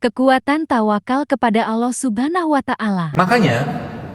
Kekuatan tawakal kepada Allah Subhanahu wa Ta'ala. Makanya,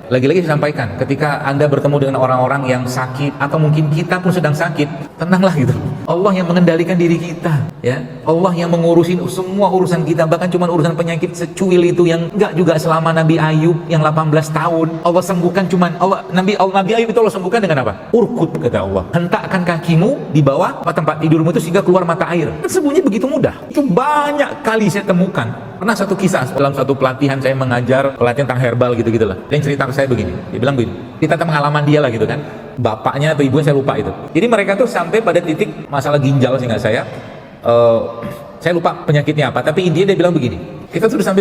lagi-lagi saya sampaikan, ketika Anda bertemu dengan orang-orang yang sakit, atau mungkin kita pun sedang sakit, tenanglah gitu. Allah yang mengendalikan diri kita, ya. Allah yang mengurusin semua urusan kita, bahkan cuma urusan penyakit secuil itu yang enggak juga selama Nabi Ayub yang 18 tahun. Allah sembuhkan cuman Nabi Ayub itu Allah sembuhkan dengan apa? Urkut, kata Allah. Hentakkan kakimu di bawah tempat tidurmu itu sehingga keluar mata air. Sembuhnya begitu mudah. Itu banyak kali saya temukan. Pernah satu kisah dalam satu pelatihan saya mengajar pelatihan tentang herbal gitu-gitulah. Dia cerita ke saya begini. Dia bilang begini. Kita tentang pengalaman dia lah gitu kan. Bapaknya atau ibunya saya lupa itu. Jadi mereka tuh sampai pada titik masalah ginjal sehingga saya lupa penyakitnya apa. Tapi intinya dia bilang begini. Kita sudah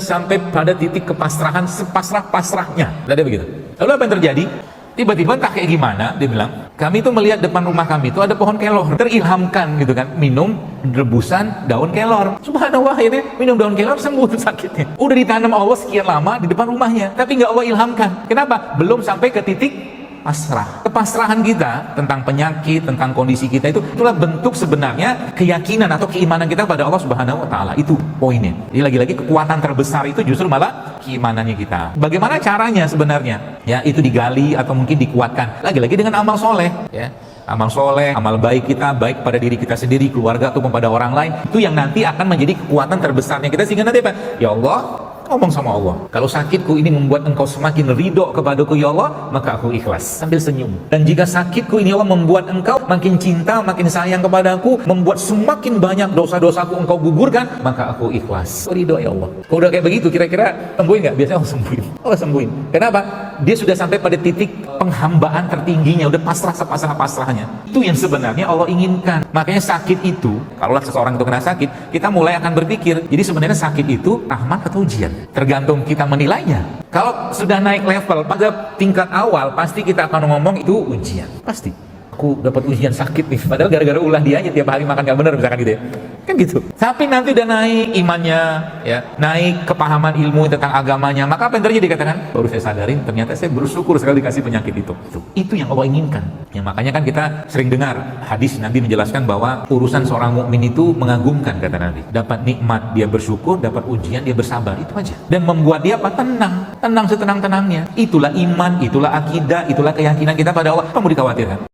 sampai pada titik kepasrahan sepasrah-pasrahnya. Dia begitu. Lalu apa yang terjadi? Tiba-tiba entah kayak gimana, dia bilang, kami itu melihat depan rumah kami itu ada pohon kelor, terilhamkan gitu kan, minum rebusan daun kelor. Subhanallah, ini minum daun kelor sembuh tuh sakitnya. Udah ditanam Allah sekian lama di depan rumahnya, tapi nggak Allah ilhamkan. Kenapa? Belum sampai ke titik pasrah. Kepasrahan kita tentang penyakit, tentang kondisi kita itulah bentuk sebenarnya keyakinan atau keimanan kita pada Allah Subhanahu wa Ta'ala. Itu poinnya. Jadi lagi-lagi kekuatan terbesar itu justru malah keimanannya kita. Bagaimana caranya sebenarnya? Ya, itu digali atau mungkin dikuatkan. Lagi-lagi dengan amal soleh, ya. Amal soleh, amal baik kita, baik pada diri kita sendiri, keluarga ataupun pada orang lain, itu yang nanti akan menjadi kekuatan terbesarnya kita, sehingga nanti apa? Ya Allah, ngomong sama Allah, kalau sakitku ini membuat engkau semakin ridho kepadaku ya Allah, maka aku ikhlas, sambil senyum. Dan jika sakitku ini Allah membuat engkau makin cinta, makin sayang kepadaku, membuat semakin banyak dosa-dosaku engkau gugurkan, maka aku ikhlas, ridho ya Allah. Kalau udah kayak begitu, kira-kira sembuhin nggak? Biasanya Allah sembuhin. Allah sembuhin. Kenapa? Dia sudah sampai pada titik penghambaan tertingginya, udah pasrah sepasrah-pasrahnya. Itu yang sebenarnya Allah inginkan. Makanya sakit itu, kalau seseorang itu kena sakit, kita mulai akan berpikir, jadi sebenarnya sakit itu rahmat atau ujian? Tergantung kita menilainya. Kalau sudah naik level pada tingkat awal, pasti kita akan ngomong itu ujian. Pasti. Aku dapat ujian sakit nih, padahal gara-gara ulah dia aja tiap hari makan gak bener, misalkan gitu ya. Kan gitu. Tapi nanti udah naik imannya, ya, naik kepahaman ilmu tentang agamanya, maka apa yang terjadi? Dikatakan, baru saya sadarin ternyata saya bersyukur sekali dikasih penyakit itu. Itu yang Allah inginkan. Ya, makanya kan kita sering dengar hadis Nabi menjelaskan bahwa urusan seorang mukmin itu mengagumkan, kata Nabi. Dapat nikmat dia bersyukur, dapat ujian dia bersabar, itu aja. Dan membuat dia apa? Tenang setenang-tenangnya. Itulah iman, itulah akidah, itulah keyakinan kita pada Allah. Apa mau dikhawatirkan?